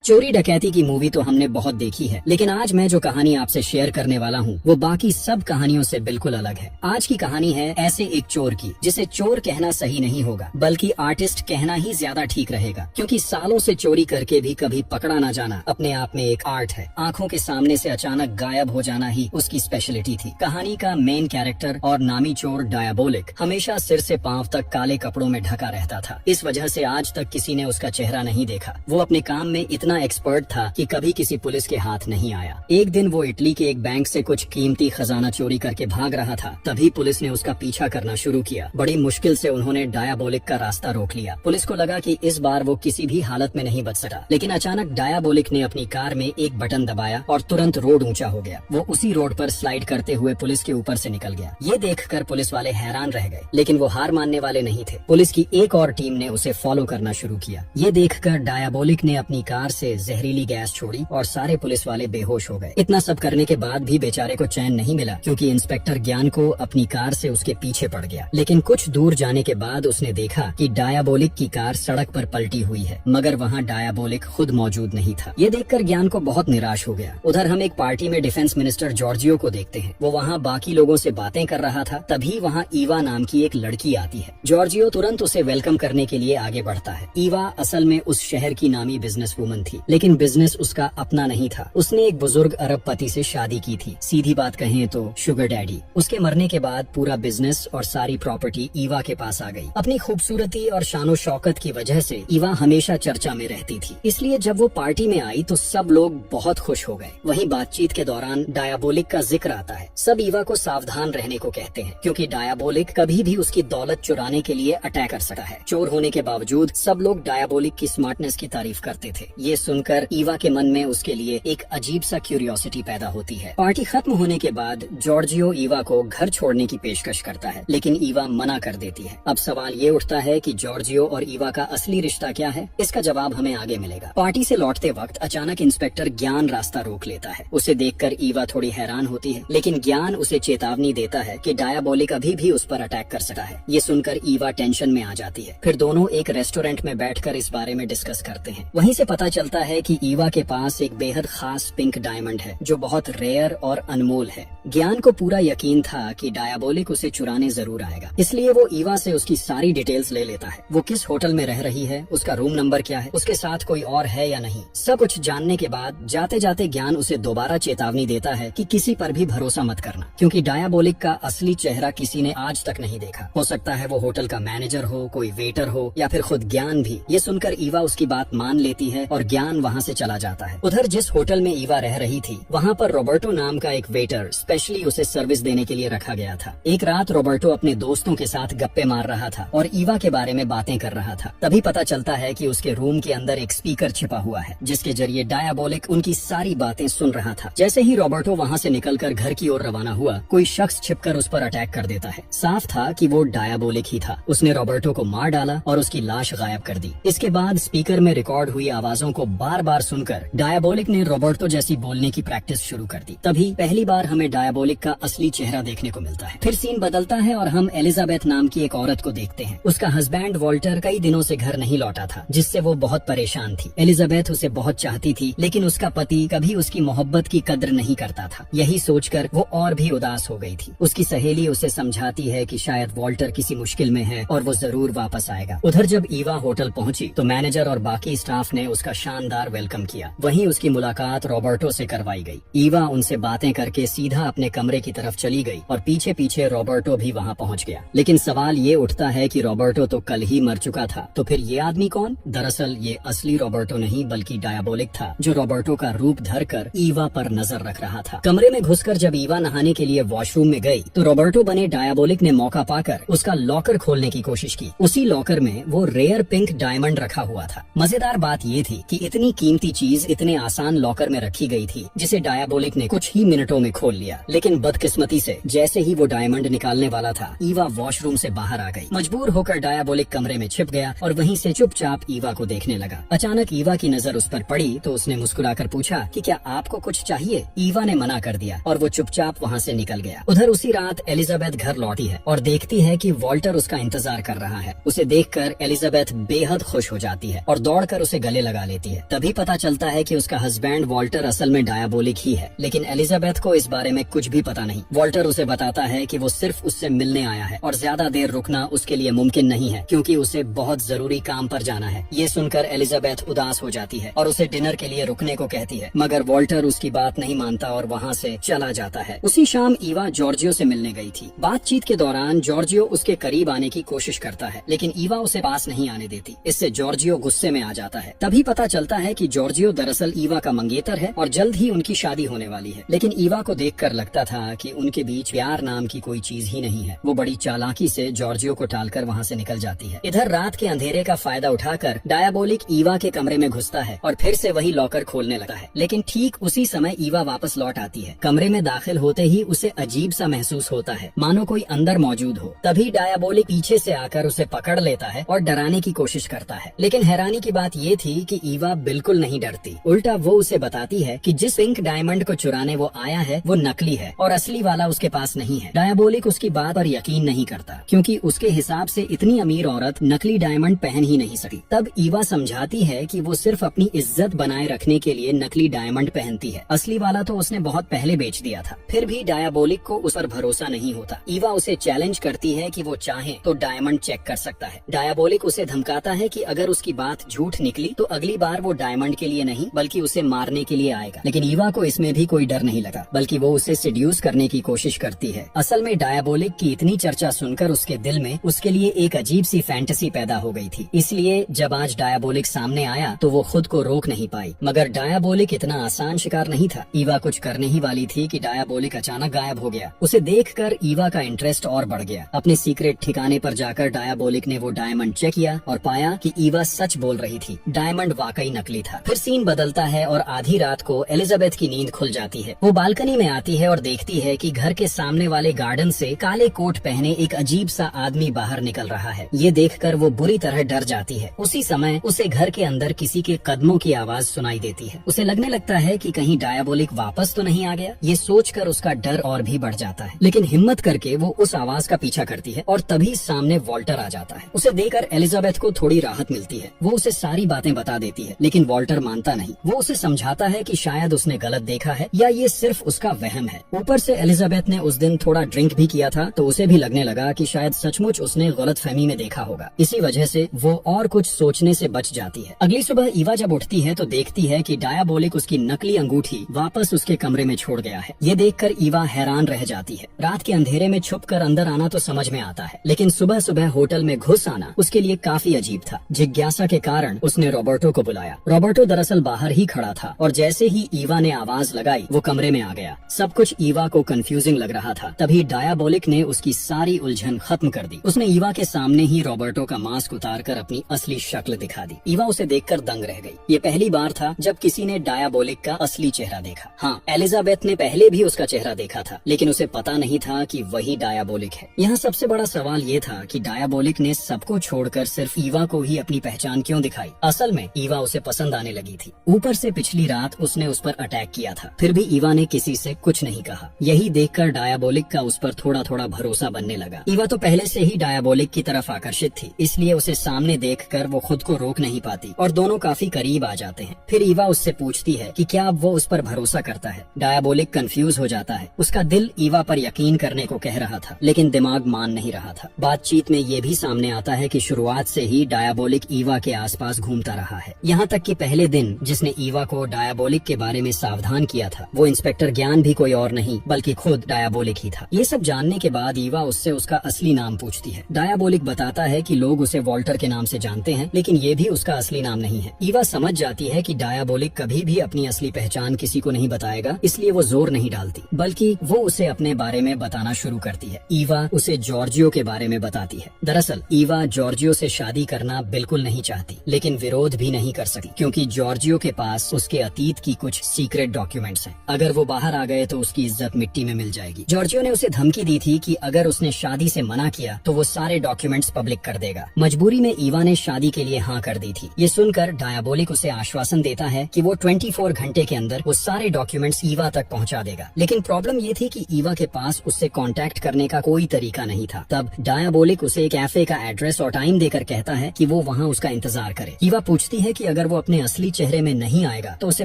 चोरी डकैती की मूवी तो हमने बहुत देखी है, लेकिन आज मैं जो कहानी आपसे शेयर करने वाला हूँ वो बाकी सब कहानियों से बिल्कुल अलग है। आज की कहानी है ऐसे एक चोर की जिसे चोर कहना सही नहीं होगा, बल्कि आर्टिस्ट कहना ही ज्यादा ठीक रहेगा, क्योंकि सालों से चोरी करके भी कभी पकड़ा न जाना अपने आप में एक आर्ट है। आंखों के सामने से अचानक गायब हो जाना ही उसकी स्पेशलिटी थी। कहानी का मेन कैरेक्टर और नामी चोर डायबोलिक हमेशा सिर से पांव तक काले कपड़ों में ढका रहता था। इस वजह से आज तक किसी ने उसका चेहरा नहीं देखा। वो अपने काम में इतना एक्सपर्ट था कि कभी किसी पुलिस के हाथ नहीं आया। एक दिन वो इटली के एक बैंक से कुछ कीमती खजाना चोरी करके भाग रहा था, तभी पुलिस ने उसका पीछा करना शुरू किया। बड़ी मुश्किल से उन्होंने डायबोलिक का रास्ता रोक लिया। पुलिस को लगा कि इस बार वो किसी भी हालत में नहीं बच सका, लेकिन अचानक डायबोलिक ने अपनी कार में एक बटन दबाया और तुरंत रोड ऊंचा हो गया। वो उसी रोड पर स्लाइड करते हुए पुलिस के ऊपर से निकल गया। ये देखकर पुलिस वाले हैरान रह गए, लेकिन वो हार मानने वाले नहीं थे। पुलिस की एक और टीम ने उसे फॉलो करना शुरू किया। ये देखकर डायबोलिक ने अपनी कार से जहरीली गैस छोड़ी और सारे पुलिस वाले बेहोश हो गए। इतना सब करने के बाद भी बेचारे को चैन नहीं मिला, क्योंकि इंस्पेक्टर ज्ञान को अपनी कार से उसके पीछे पड़ गया। लेकिन कुछ दूर जाने के बाद उसने देखा कि डायबोलिक की कार सड़क पर पलटी हुई है, मगर वहाँ डायबोलिक खुद मौजूद नहीं था। ये देखकर ज्ञान को बहुत निराश हो गया। उधर हम एक पार्टी में डिफेंस मिनिस्टर जॉर्जियो को देखते हैं। वो वहाँ बाकी लोगों से बातें कर रहा था, तभी वहाँ ईवा नाम की एक लड़की आती है। जॉर्जियो तुरंत उसे वेलकम करने के लिए आगे बढ़ता है। ईवा असल में उस शहर की नामी बिजनेस वूमन थी, लेकिन बिजनेस उसका अपना नहीं था। उसने एक बुजुर्ग अरब पति से शादी की थी, सीधी बात कहें तो शुगर डैडी। उसके मरने के बाद पूरा बिजनेस और सारी प्रॉपर्टी ईवा के पास आ गई। अपनी खूबसूरती और शानो शौकत की वजह से ईवा हमेशा चर्चा में रहती थी, इसलिए जब वो पार्टी में आई तो सब लोग बहुत खुश हो गए। वहीं बातचीत के दौरान डायबोलिक का जिक्र आता है। सब ईवा को सावधान रहने को कहते हैं, क्योंकि डायबोलिक कभी भी उसकी दौलत चुराने के लिए अटैक कर सकता है। चोर होने के बावजूद सब लोग डायबोलिक की स्मार्टनेस की तारीफ करते थे। ये सुनकर ईवा के मन में उसके लिए एक अजीब सा क्यूरियोसिटी पैदा होती है। पार्टी खत्म होने के बाद जॉर्जियो ईवा को घर छोड़ने की पेशकश करता है, लेकिन ईवा मना कर देती है। अब सवाल ये उठता है कि जॉर्जियो और ईवा का असली रिश्ता क्या है? इसका जवाब हमें आगे मिलेगा। पार्टी से लौटते वक्त अचानक इंस्पेक्टर ज्ञान रास्ता रोक लेता है। उसे देखकर ईवा थोड़ी हैरान होती है, लेकिन ज्ञान उसे चेतावनी देता है कि डायबोलिक अभी भी उस पर अटैक कर सकता है। ये सुनकर ईवा टेंशन में आ जाती है। फिर दोनों एक रेस्टोरेंट में बैठकर इस बारे में डिस्कस करते हैं। वहीं से पता चलता है कि ईवा के पास एक बेहद खास पिंक डायमंड है, जो बहुत रेयर और अनमोल है। ज्ञान को पूरा यकीन था कि डायबोलिक उसे चुराने जरूर आएगा, इसलिए वो ईवा से उसकी सारी डिटेल्स ले लेता है। वो किस होटल में रह रही है, उसका रूम नंबर क्या है, उसके साथ कोई और है या नहीं। सब कुछ जानने के बाद जाते जाते ज्ञान उसे दोबारा चेतावनी देता है कि किसी पर भी भरोसा मत करना, क्योंकि डायबोलिक का असली चेहरा किसी ने आज तक नहीं देखा। हो सकता है वो होटल का मैनेजर हो, कोई वेटर हो, या फिर खुद ज्ञान भी। ये सुनकर ईवा उसकी बात मान लेती है और ज्ञान वहाँ से चला जाता है। उधर जिस होटल में ईवा रह रही थी, वहाँ पर रॉबर्टो नाम का एक वेटर स्पेशली उसे सर्विस देने के लिए रखा गया था। एक रात रॉबर्टो अपने दोस्तों के साथ गप्पे मार रहा था और ईवा के बारे में बातें कर रहा था। तभी पता चलता है कि उसके रूम के अंदर एक स्पीकर छिपा हुआ है, जिसके जरिए डायबोलिक उनकी सारी बातें सुन रहा था। जैसे ही रॉबर्टो वहाँ से निकलकर घर की ओर रवाना हुआ, कोई शख्स छिपकर उस पर अटैक कर देता है। साफ था कि वो डायबोलिक ही था। उसने रॉबर्टो को मार डाला और उसकी लाश गायब कर दी। इसके बाद स्पीकर में रिकॉर्ड हुई आवाजों को बार बार सुनकर डायबोलिक ने रॉबर्टो जैसी बोलने की प्रैक्टिस शुरू कर दी। तभी पहली बार हमें डायबोलिक का असली चेहरा देखने को मिलता है। फिर सीन बदलता है और हम एलिजाबेथ नाम की एक औरत को देखते हैं। उसका हस्बैंड वॉल्टर कई दिनों से घर नहीं लौटा था, जिससे वो बहुत परेशान थी। एलिजाबेथ उसे बहुत चाहती थी, लेकिन उसका पति कभी उसकी मोहब्बत की कद्र नहीं करता था। यही सोचकर वो और भी उदास हो गई थी। उसकी सहेली उसे समझाती है कि शायद वॉल्टर किसी मुश्किल में है और वो जरूर वापस आएगा। उधर जब ईवा होटल पहुंची तो मैनेजर और बाकी स्टाफ ने उसका शानदार वेलकम किया। वहीं उसकी मुलाकात रॉबर्टो से करवाई गई। ईवा उनसे बातें करके सीधा अपने कमरे की तरफ चली गई और पीछे पीछे रॉबर्टो भी वहाँ पहुँच गया। लेकिन सवाल ये उठता है कि रॉबर्टो तो कल ही मर चुका था, तो फिर ये आदमी कौन? दरअसल ये असली रॉबर्टो नहीं, बल्कि डायबोलिक था, जो रॉबर्टो का रूप धरकर ईवा पर नजर रख रहा था। कमरे में घुसकर जब ईवा नहाने के लिए वॉशरूम में गई तो रॉबर्टो बने डायबोलिक ने मौका पाकर उसका लॉकर खोलने की कोशिश की। उसी लॉकर में वो रेयर पिंक डायमंड रखा हुआ था। मजेदार बात ये थी कि इतनी कीमती चीज इतने आसान लॉकर में रखी गई थी, जिसे डायबोलिक ने कुछ ही मिनटों में खोल लिया। लेकिन बदकिस्मती से जैसे ही वो डायमंड निकालने वाला था, ईवा वॉशरूम से बाहर आ गई। मजबूर होकर डायबोलिक कमरे में छिप गया और वहीं से चुपचाप ईवा को देखने लगा। अचानक ईवा की नजर उस पर पड़ी तो उसने मुस्कुराकर पूछा कि क्या आपको कुछ चाहिए? ईवा ने मना कर दिया और वो चुपचाप वहाँ से निकल गया। उधर उसी रात एलिजाबेथ घर लौटी है और देखती है कि वॉल्टर उसका इंतजार कर रहा है। उसे देखकर एलिजाबेथ बेहद खुश हो जाती है और दौड़कर उसे गले लगा लेती जाती है। तभी पता चलता है कि उसका हस्बैंड वॉल्टर असल में डायबोलिक ही है, लेकिन एलिजाबेथ को इस बारे में कुछ भी पता नहीं। वॉल्टर उसे बताता है कि वो सिर्फ उससे मिलने आया है और ज्यादा देर रुकना उसके लिए मुमकिन नहीं है क्योंकि उसे बहुत जरूरी काम पर जाना है। ये सुनकर एलिजाबेथ उदास हो जाती है और उसे डिनर के लिए रुकने को कहती है, मगर वॉल्टर उसकी बात नहीं मानता और वहाँ से चला जाता है। उसी शाम ईवा जॉर्जियो से मिलने गई थी। बातचीत के दौरान जॉर्जियो उसके करीब आने की कोशिश करता है, लेकिन ईवा उसे पास नहीं आने देती। इससे जॉर्जियो गुस्से में आ जाता है। तभी पता चलता है कि जॉर्जियो दरअसल ईवा का मंगेतर है और जल्द ही उनकी शादी होने वाली है। लेकिन ईवा को देखकर लगता था कि उनके बीच प्यार नाम की कोई चीज ही नहीं है। वो बड़ी चालाकी से जॉर्जियो को टालकर वहाँ से निकल जाती है। इधर रात के अंधेरे का फायदा उठाकर डायबोलिक ईवा के कमरे में घुसता है और फिर से वही लॉकर खोलने लगता है। लेकिन ठीक उसी समय ईवा वापस लौट आती है। कमरे में दाखिल होते ही उसे अजीब सा महसूस होता है, मानो कोई अंदर मौजूद हो। तभी डायबोलिक पीछे से आकर उसे पकड़ लेता है और डराने की कोशिश करता है। लेकिन हैरानी की बात ये थी कि ईवा बिल्कुल नहीं डरती। उल्टा वो उसे बताती है कि जिस पिंक डायमंड को चुराने वो आया है वो नकली है और असली वाला उसके पास नहीं है। डायबोलिक उसकी बात पर यकीन नहीं करता क्योंकि उसके हिसाब से इतनी अमीर औरत नकली डायमंड पहन ही नहीं सकती। तब ईवा समझाती है कि वो सिर्फ अपनी इज्जत बनाए रखने के लिए नकली डायमंड पहनती है, असली वाला तो उसने बहुत पहले बेच दिया था। फिर भी डायबोलिक को उस पर भरोसा नहीं होता। ईवा उसे चैलेंज करती है कि वो चाहे तो डायमंड चेक कर सकता है। डायबोलिक उसे धमकाता है कि अगर उसकी बात झूठ निकली तो अगली बार वो डायमंड के लिए नहीं बल्कि उसे मारने के लिए आएगा। लेकिन ईवा को इसमें भी कोई डर नहीं लगा, बल्कि वो उसे सिड्यूस करने की कोशिश करती है। असल में डायबोलिक की इतनी चर्चा सुनकर उसके दिल में उसके लिए एक अजीब सी फैंटेसी पैदा हो गई थी। इसलिए जब आज डायबोलिक सामने आया तो वो खुद को रोक नहीं पाई। मगर डायबोलिक इतना आसान शिकार नहीं था। ईवा कुछ करने ही वाली थी कि डायबोलिक अचानक गायब हो गया। उसे देखकर ईवा का इंटरेस्ट और बढ़ गया। अपने सीक्रेट ठिकाने पर जाकर डायबोलिक ने वो डायमंड चेक किया और पाया कि ईवा सच बोल रही थी, डायमंड वाकई नकली था। फिर सीन बदलता है और आधी रात को एलिजाबेथ की नींद खुल जाती है। वो बालकनी में आती है और देखती है कि घर के सामने वाले गार्डन से काले कोट पहने एक अजीब सा आदमी बाहर निकल रहा है। ये देखकर वो बुरी तरह डर जाती है। उसी समय उसे घर के अंदर किसी के कदमों की आवाज सुनाई देती है। उसे लगने लगता है कि कहीं डायबोलिक वापस तो नहीं आ गया। ये सोचकर उसका डर और भी बढ़ जाता है, लेकिन हिम्मत करके वो उस आवाज का पीछा करती है और तभी सामने वॉल्टर आ जाता है। उसे देखकर एलिजाबेथ को थोड़ी राहत मिलती है। वो उसे सारी बातें बता देती है, लेकिन वॉल्टर मानता नहीं। वो उसे समझाता है कि शायद उसने गलत देखा है या ये सिर्फ उसका वहम है। ऊपर से एलिजाबेथ ने उस दिन थोड़ा ड्रिंक भी किया था, तो उसे भी लगने लगा कि शायद सचमुच उसने गलतफहमी में देखा होगा। इसी वजह से वो और कुछ सोचने से बच जाती है। अगली सुबह ईवा जब उठती है तो देखती है कि डायबोलिक उसकी नकली अंगूठी वापस उसके कमरे में छोड़ गया है। ये देखकर ईवा हैरान रह जाती है। रात के अंधेरे में छुपकर अंदर आना तो समझ में आता है, लेकिन सुबह सुबह होटल में घुस आना उसके लिए काफी अजीब था। जिज्ञासा के कारण उसने रॉबर्टो को बुलाया। रॉबर्टो दरअसल बाहर ही खड़ा था और जैसे ही ईवा ने आवाज लगाई वो कमरे में आ गया। सब कुछ ईवा को कंफ्यूजिंग लग रहा था। तभी डायबोलिक ने उसकी सारी उलझन खत्म कर दी। उसने ईवा के सामने ही रॉबर्टो का मास्क उतारकर अपनी असली शक्ल दिखा दी। ईवा उसे देखकर दंग रह गई। ये पहली बार था जब किसी ने डायबोलिक का असली चेहरा देखा। हाँ, एलिजाबेथ ने पहले भी उसका चेहरा देखा था, लेकिन उसे पता नहीं था कि वही डायबोलिक है। यहाँ सबसे बड़ा सवाल ये था कि डायबोलिक ने सबको छोड़कर सिर्फ ईवा को ही अपनी पहचान क्यों दिखाई। असल में ईवा उसे पसंद आने लगी थी। ऊपर से पिछली रात उसने उस पर अटैक किया था, फिर भी ईवा ने किसी से कुछ नहीं कहा। यही देखकर डायबोलिक का उस पर थोड़ा थोड़ा भरोसा बनने लगा। ईवा तो पहले से ही डायबोलिक की तरफ आकर्षित थी, इसलिए उसे सामने देखकर वो खुद को रोक नहीं पाती और दोनों काफी करीब आ जाते हैं। फिर ईवा उससे पूछती है कि क्या अब वो उस पर भरोसा करता है। डायबोलिक कंफ्यूज हो जाता है। उसका दिल ईवा पर यकीन करने को कह रहा था, लेकिन दिमाग मान नहीं रहा था। बातचीत में ये भी सामने आता है कि शुरुआत से ही डायबोलिक ईवा के आसपास घूमता रहा है। यहाँ तक कि पहले दिन जिसने ईवा को डायबोलिक के बारे में सावधान किया था, वो इंस्पेक्टर ज्ञान भी कोई और नहीं बल्कि खुद डायबोलिक ही था। ये सब जानने के बाद ईवा उससे उसका असली नाम पूछती है। डायबोलिक बताता है कि लोग उसे वॉल्टर के नाम से जानते हैं, लेकिन ये भी उसका असली नाम नहीं है। ईवा समझ जाती है कि डायबोलिक कभी भी अपनी असली पहचान किसी को नहीं बताएगा, इसलिए वो जोर नहीं डालती, बल्कि वो उसे अपने बारे में बताना शुरू करती है। ईवा उसे जॉर्जियो के बारे में बताती है। दरअसल ईवा जॉर्जियो से शादी करना बिल्कुल नहीं चाहती, लेकिन विरोध भी नहीं कर सकती क्योंकि जॉर्जियो के पास उसके अतीत की कुछ सीक्रेट डॉक्यूमेंट्स हैं। अगर वो बाहर आ गए तो उसकी इज्जत मिट्टी में मिल जाएगी। जॉर्जियो ने उसे धमकी दी थी कि अगर उसने शादी से मना किया तो वो सारे डॉक्यूमेंट्स पब्लिक कर देगा। मजबूरी में ईवा ने शादी के लिए हाँ कर दी थी। ये सुनकर डायबोलिक उसे आश्वासन देता है कि वो 24 घंटे के अंदर वो सारे डॉक्यूमेंट्स ईवा तक पहुंचा देगा। लेकिन प्रॉब्लम ये थी कि ईवा के पास उससे कांटेक्ट करने का कोई तरीका नहीं था। तब डायबोलिक उसे एक कैफे का एड्रेस और टाइम देकर कहता है कि वो वहाँ उसका इंतजार करे। ईवा पूछती है कि अगर अगर वो अपने असली चेहरे में नहीं आएगा तो उसे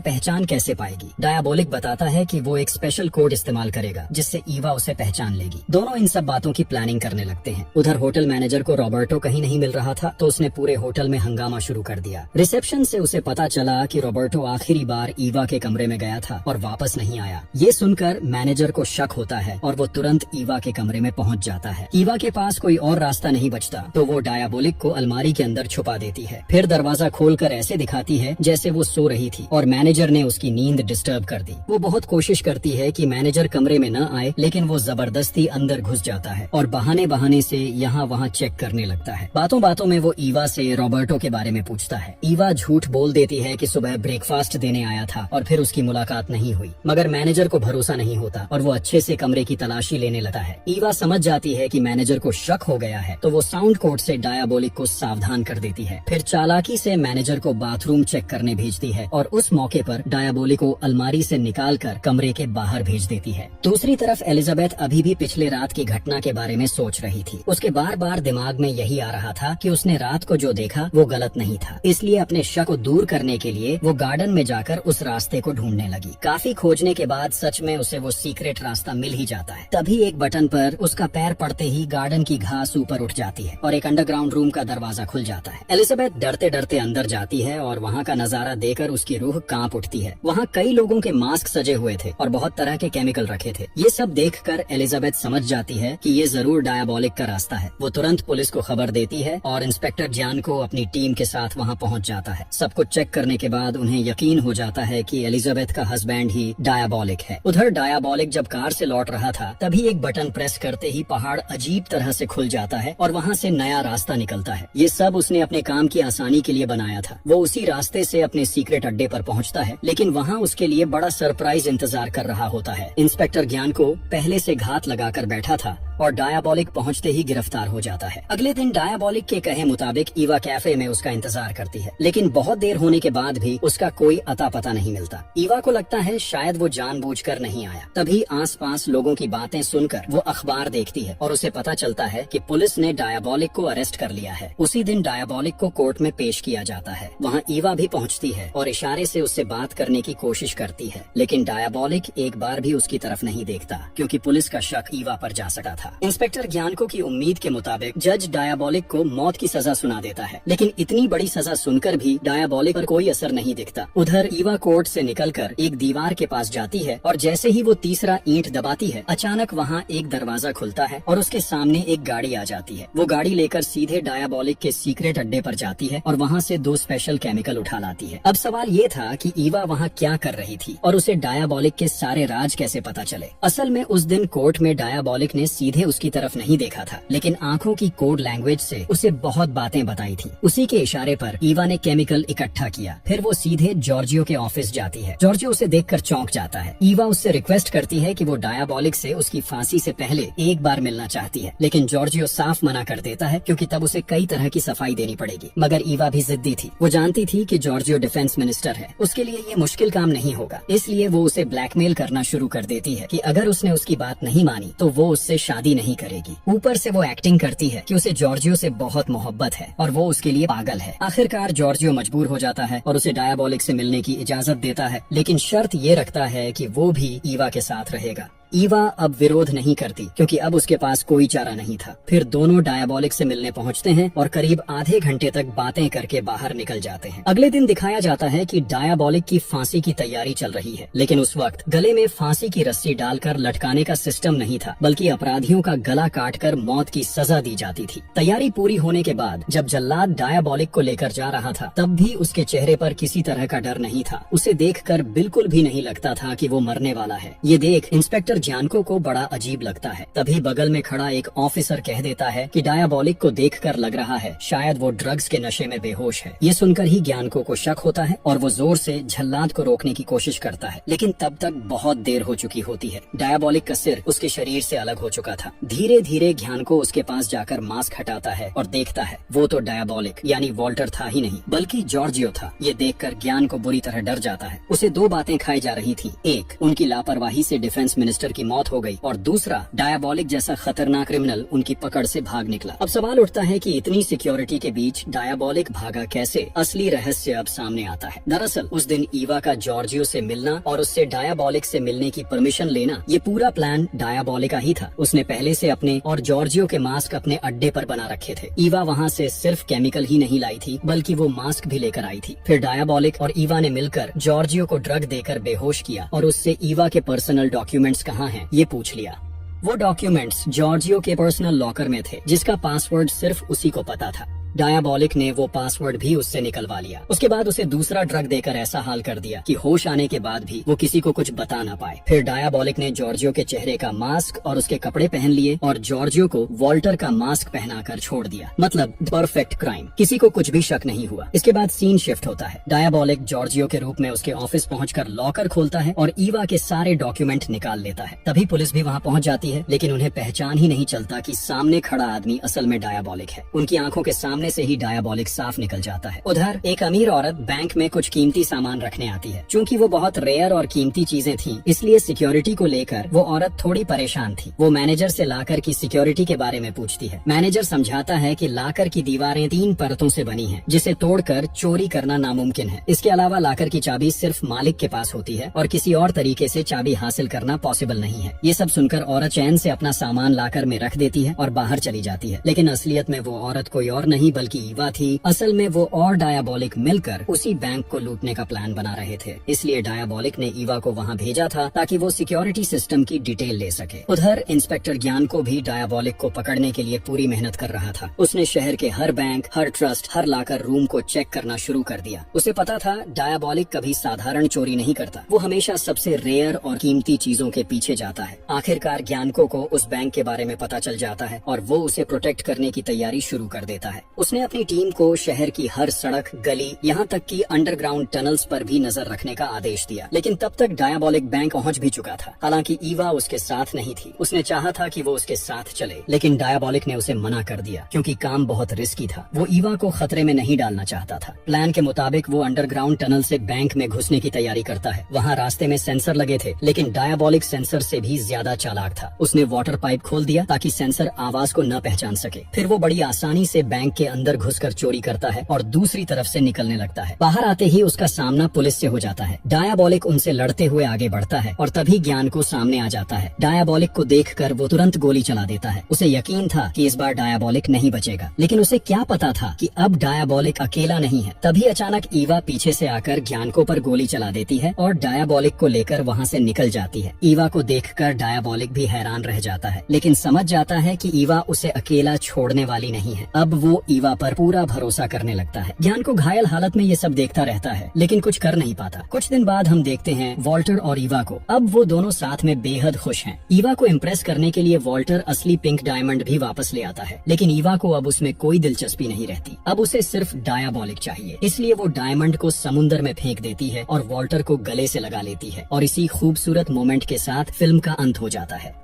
पहचान कैसे पाएगी। डायाबोलिक बताता है कि वो एक स्पेशल कोड इस्तेमाल करेगा जिससे ईवा उसे पहचान लेगी। दोनों इन सब बातों की प्लानिंग करने लगते हैं। उधर होटल मैनेजर को रॉबर्टो कहीं नहीं मिल रहा था तो उसने पूरे होटल में हंगामा शुरू कर दिया। रिसेप्शन से उसे पता चला कि रॉबर्टो आखिरी बार ईवा के कमरे में गया था और वापस नहीं आया। ये सुनकर मैनेजर को शक होता है और वो तुरंत ईवा के कमरे में पहुंच जाता है। ईवा के पास कोई और रास्ता नहीं बचता तो वो डायाबोलिक को अलमारी के अंदर छुपा देती है। फिर दरवाजा खोलकर ऐसे दिखाती है जैसे वो सो रही थी और मैनेजर ने उसकी नींद डिस्टर्ब कर दी। वो बहुत कोशिश करती है कि मैनेजर कमरे में न आए, लेकिन वो जबरदस्ती अंदर घुस जाता है और बहाने बहाने से यहाँ वहाँ चेक करने लगता है। बातों बातों में वो ईवा से रॉबर्टो के बारे में पूछता है। ईवा झूठ बोल देती है कि सुबह ब्रेकफास्ट देने आया था और फिर उसकी मुलाकात नहीं हुई, मगर मैनेजर को भरोसा नहीं होता और वो अच्छे से कमरे की तलाशी लेने लगता है। ईवा समझ जाती है कि मैनेजर को शक हो गया है तो वो साउंड कोड से डायाबोलिक को सावधान कर देती है। फिर चालाकी से मैनेजर को बाथरूम चेक करने भेजती है और उस मौके पर डायाबोलिक को अलमारी से निकालकर कमरे के बाहर भेज देती है। दूसरी तरफ एलिजाबेथ अभी भी पिछले रात की घटना के बारे में सोच रही थी। उसके बार बार दिमाग में यही आ रहा था कि उसने रात को जो देखा वो गलत नहीं था। इसलिए अपने शक को दूर करने के लिए वो गार्डन में जाकर उस रास्ते को ढूंढने लगी। काफी खोजने के बाद सच में उसे वो सीक्रेट रास्ता मिल ही जाता है। तभी एक बटन पर उसका पैर पड़ते ही गार्डन की घास ऊपर उठ जाती है और एक अंडरग्राउंड रूम का दरवाजा खुल जाता है। एलिजाबेथ डरते डरते अंदर जाती है और वहाँ का नजारा देखकर उसकी रूह कांप उठती है। वहाँ कई लोगों के मास्क सजे हुए थे और बहुत तरह के केमिकल रखे थे। ये सब देखकर एलिजाबेथ समझ जाती है कि ये जरूर डायाबोलिक का रास्ता है। वो तुरंत पुलिस को खबर देती है और इंस्पेक्टर जॉन को अपनी टीम के साथ वहाँ पहुँच जाता है। सब कुछ चेक करने के बाद उन्हें यकीन हो जाता है कि एलिजाबेथ का हस्बैंड ही डायाबोलिक है। उधर डायाबोलिक जब कार से लौट रहा था तभी एक बटन प्रेस करते ही पहाड़ अजीब तरह से खुल जाता है और वहाँ से नया रास्ता निकलता है। ये सब उसने अपने काम की आसानी के लिए बनाया था। वो उसी रास्ते से अपने सीक्रेट अड्डे पर पहुँचता है, लेकिन वहाँ उसके लिए बड़ा सरप्राइज इंतजार कर रहा होता है। इंस्पेक्टर ज्ञान को पहले से घात लगाकर बैठा था और डायाबोलिक पहुंचते ही गिरफ्तार हो जाता है। अगले दिन डायाबोलिक के कहे मुताबिक ईवा कैफे में उसका इंतजार करती है, लेकिन बहुत देर होने के बाद भी उसका कोई अता पता नहीं मिलता। ईवा को लगता है शायद वो जानबूझकर नहीं आया। तभी आसपास लोगों की बातें सुनकर वो अखबार देखती है और उसे पता चलता है कि पुलिस ने डायाबोलिक को अरेस्ट कर लिया है। उसी दिन डायाबोलिक को कोर्ट में पेश किया जाता है। वहाँ ईवा भी पहुँचती है और इशारे से उससे बात करने की कोशिश करती है, लेकिन डायाबोलिक एक बार भी उसकी तरफ नहीं देखता क्योंकि पुलिस का शक ईवा पर जा सका था। इंस्पेक्टर ज्ञानको की उम्मीद के मुताबिक जज डायाबोलिक को मौत की सजा सुना देता है, लेकिन इतनी बड़ी सजा सुनकर भी डायाबोलिक पर कोई असर नहीं दिखता। उधर ईवा कोर्ट से निकलकर एक दीवार के पास जाती है और जैसे ही वो तीसरा ईंट दबाती है अचानक वहाँ एक दरवाजा खुलता है और उसके सामने एक गाड़ी आ जाती है। वो गाड़ी लेकर सीधे डायाबोलिक के सीक्रेट अड्डे पर जाती है और वहाँ से 2 स्पेशल केमिकल उठा लाती है। अब सवाल ये था कि ईवा वहाँ क्या कर रही थी और उसे डायाबोलिक के सारे राज कैसे पता चले। असल में उस दिन कोर्ट में डायाबोलिक ने सीधे उसकी तरफ नहीं देखा था, लेकिन आंखों की कोड लैंग्वेज से उसे बहुत बातें बताई थी। उसी के इशारे पर ईवा ने केमिकल इकट्ठा किया। फिर वो सीधे जॉर्जियो के ऑफिस जाती है। जॉर्जियो उसे देखकर चौंक जाता है। ईवा उससे रिक्वेस्ट करती है कि वो डायाबोलिक से उसकी फांसी से पहले एक बार मिलना चाहती है, लेकिन जॉर्जियो साफ मना कर देता है क्योंकि तब उसे कई तरह की सफाई देनी पड़ेगी। मगर ईवा भी जिद्दी थी। वो जानती थी कि जॉर्जियो डिफेंस मिनिस्टर है, उसके लिए ये मुश्किल काम नहीं होगा। इसलिए वो उसे ब्लैकमेल करना शुरू कर देती है कि अगर उसने उसकी बात नहीं मानी तो वो उससे शादी नहीं करेगी। ऊपर से वो एक्टिंग करती है कि उसे जॉर्जियो से बहुत मोहब्बत है और वो उसके लिए पागल है। आखिरकार जॉर्जियो मजबूर हो जाता है और उसे डायाबोलिक से मिलने की इजाजत देता है, लेकिन शर्त ये रखता है कि वो भी ईवा के साथ रहेगा। ईवा अब विरोध नहीं करती क्योंकि अब उसके पास कोई चारा नहीं था। फिर दोनों डायाबोलिक से मिलने पहुंचते हैं और करीब आधे घंटे तक बातें करके बाहर निकल जाते हैं। अगले दिन दिखाया जाता है कि डायाबोलिक की फांसी की तैयारी चल रही है, लेकिन उस वक्त गले में फांसी की रस्सी डालकर लटकाने का सिस्टम नहीं था, बल्कि अपराधियों का गला काटकर मौत की सजा दी जाती थी। तैयारी पूरी होने के बाद जब जल्लाद डायाबोलिक को लेकर जा रहा था तब भी उसके चेहरे पर किसी तरह का डर नहीं था। उसे देखकर बिल्कुल भी नहीं लगता था कि वो मरने वाला है। ये देख इंस्पेक्टर ज्ञानको को बड़ा अजीब लगता है। तभी बगल में खड़ा एक ऑफिसर कह देता है कि डायाबोलिक को देखकर लग रहा है शायद वो ड्रग्स के नशे में बेहोश है। ये सुनकर ही ज्ञानको को शक होता है और वो जोर से झल्लाद को रोकने की कोशिश करता है, लेकिन तब तक बहुत देर हो चुकी होती है। डायाबोलिक का सिर उसके शरीर से अलग हो चुका था। धीरे धीरे ज्ञानको उसके पास जाकर मास्क हटाता है और देखता है वो तो डायाबोलिक यानी वॉल्टर था ही नहीं बल्कि जॉर्जियो था। ये देखकर ज्ञान को बुरी तरह डर जाता है। उसे 2 बातें खाई जा रही थी। एक, उनकी लापरवाही से डिफेंस मिनिस्टर गैंगस्टर की मौत हो गई और दूसरा डायबॉलिक जैसा खतरनाक क्रिमिनल उनकी पकड़ से भाग निकला। अब सवाल उठता है कि इतनी सिक्योरिटी के बीच डायबॉलिक भागा कैसे? असली रहस्य अब सामने आता है। दरअसल उस दिन ईवा का जॉर्जियो से मिलना और उससे डायबॉलिक से मिलने की परमिशन लेना, ये पूरा प्लान डायबॉलिक का ही था। उसने पहले से अपने और जॉर्जियो के मास्क अपने अड्डे पर बना रखे थे। ईवा वहाँ से सिर्फ केमिकल ही नहीं लाई थी बल्कि वो मास्क भी लेकर आई थी। फिर डायबॉलिक और ईवा ने मिलकर जॉर्जियो को ड्रग देकर बेहोश किया और उससे ईवा के पर्सनल डॉक्यूमेंट्स कहाँ हैं ये पूछ लिया। वो डॉक्यूमेंट्स जॉर्जियो के पर्सनल लॉकर में थे जिसका पासवर्ड सिर्फ उसी को पता था। डायबॉलिक ने वो पासवर्ड भी उससे निकलवा लिया। उसके बाद उसे दूसरा ड्रग देकर ऐसा हाल कर दिया कि होश आने के बाद भी वो किसी को कुछ बता ना पाए। फिर डायबॉलिक ने जॉर्जियो के चेहरे का मास्क और उसके कपड़े पहन लिए और जॉर्जियो को वॉल्टर का मास्क पहनाकर छोड़ दिया। मतलब परफेक्ट क्राइम, किसी को कुछ भी शक नहीं हुआ। इसके बाद सीन शिफ्ट होता है। डायबॉलिक जॉर्जियो के रूप में उसके ऑफिस पहुंचकर लॉकर खोलता है और ईवा के सारे डॉक्यूमेंट निकाल लेता है। तभी पुलिस भी वहाँ पहुंच जाती है, लेकिन उन्हें पहचान ही नहीं चलता कि सामने खड़ा आदमी असल में डायबॉलिक है। उनकी आंखों के सामने से ही डायबॉलिक साफ निकल जाता है। उधर एक अमीर औरत बैंक में कुछ कीमती सामान रखने आती है। चूंकि वो बहुत रेयर और कीमती चीजें थीं, इसलिए सिक्योरिटी को लेकर वो औरत थोड़ी परेशान थी। वो मैनेजर से लाकर की सिक्योरिटी के बारे में पूछती है। मैनेजर समझाता है कि लाकर की दीवारें 3 परतों से बनी हैं, जिसे तोड़कर चोरी करना नामुमकिन है। इसके अलावा लाकर की चाबी सिर्फ मालिक के पास होती है और किसी और तरीके से चाबी हासिल करना पॉसिबल नहीं है। ये सब सुनकर औरत चैन से अपना सामान लाकर में रख देती है और बाहर चली जाती है। लेकिन असलियत में वो औरत कोई और नहीं बल्कि ईवा थी। असल में वो और डायबॉलिक मिलकर उसी बैंक को लूटने का प्लान बना रहे थे। इसलिए डायबॉलिक ने ईवा को वहाँ भेजा था ताकि वो सिक्योरिटी सिस्टम की डिटेल ले सके। उधर इंस्पेक्टर ज्ञान को भी डायबॉलिक को पकड़ने के लिए पूरी मेहनत कर रहा था। उसने शहर के हर बैंक, हर ट्रस्ट, हर लाकर रूम को चेक करना शुरू कर दिया। उसे पता था डायबॉलिक कभी साधारण चोरी नहीं करता, वो हमेशा सबसे रेयर और कीमती चीजों के पीछे जाता है। आखिरकार ज्ञानको को उस बैंक के बारे में पता चल जाता है और वो उसे प्रोटेक्ट करने की तैयारी शुरू कर देता है। उसने अपनी टीम को शहर की हर सड़क, गली, यहाँ तक कि अंडरग्राउंड टनल्स पर भी नजर रखने का आदेश दिया। लेकिन तब तक डायबॉलिक बैंक पहुंच भी चुका था। हालांकि ईवा उसके साथ नहीं थी। उसने चाहा था कि वो उसके साथ चले, लेकिन डायबॉलिक ने उसे मना कर दिया क्योंकि काम बहुत रिस्की था। वो ईवा को खतरे में नहीं डालना चाहता था। प्लान के मुताबिक वो अंडरग्राउंड टनल से बैंक में घुसने की तैयारी करता है। वहाँ रास्ते में सेंसर लगे थे, लेकिन डायबॉलिक सेंसर से भी ज्यादा चालाक था। उसने वाटर पाइप खोल दिया ताकि सेंसर आवाज को न पहचान सके। फिर वो बड़ी आसानी से बैंक के अंदर घुसकर चोरी करता है और दूसरी तरफ से निकलने लगता है। बाहर आते ही उसका सामना पुलिस से हो जाता है। डायबॉलिक उनसे लड़ते हुए आगे बढ़ता है और तभी ज्ञान को सामने आ जाता है। डायबॉलिक को देखकर वो तुरंत गोली चला देता है। उसे यकीन था कि इस बार डायबॉलिक नहीं बचेगा, लेकिन उसे क्या पता था कि अब डायबॉलिक अकेला नहीं है। तभी अचानक ईवा पीछे से आकर ज्ञानको पर गोली चला देती है और डायबॉलिक को लेकर वहाँ से निकल जाती है। ईवा को देखकर डायबॉलिक भी हैरान रह जाता है, लेकिन समझ जाता है कि ईवा उसे अकेला छोड़ने वाली नहीं है। अब वो ईवा पर पूरा भरोसा करने लगता है। ज्ञान को घायल हालत में ये सब देखता रहता है, लेकिन कुछ कर नहीं पाता। कुछ दिन बाद हम देखते हैं वॉल्टर और ईवा को। अब वो दोनों साथ में बेहद खुश हैं। ईवा को इम्प्रेस करने के लिए वॉल्टर असली पिंक डायमंड भी वापस ले आता है, लेकिन ईवा को अब उसमें कोई दिलचस्पी नहीं रहती। अब उसे सिर्फ डायबॉलिक चाहिए, इसलिए वो डायमंड को समुद्र में फेंक देती है और वॉल्टर को गले से लगा लेती है। और इसी खूबसूरत मोमेंट के साथ फिल्म का अंत हो जाता है।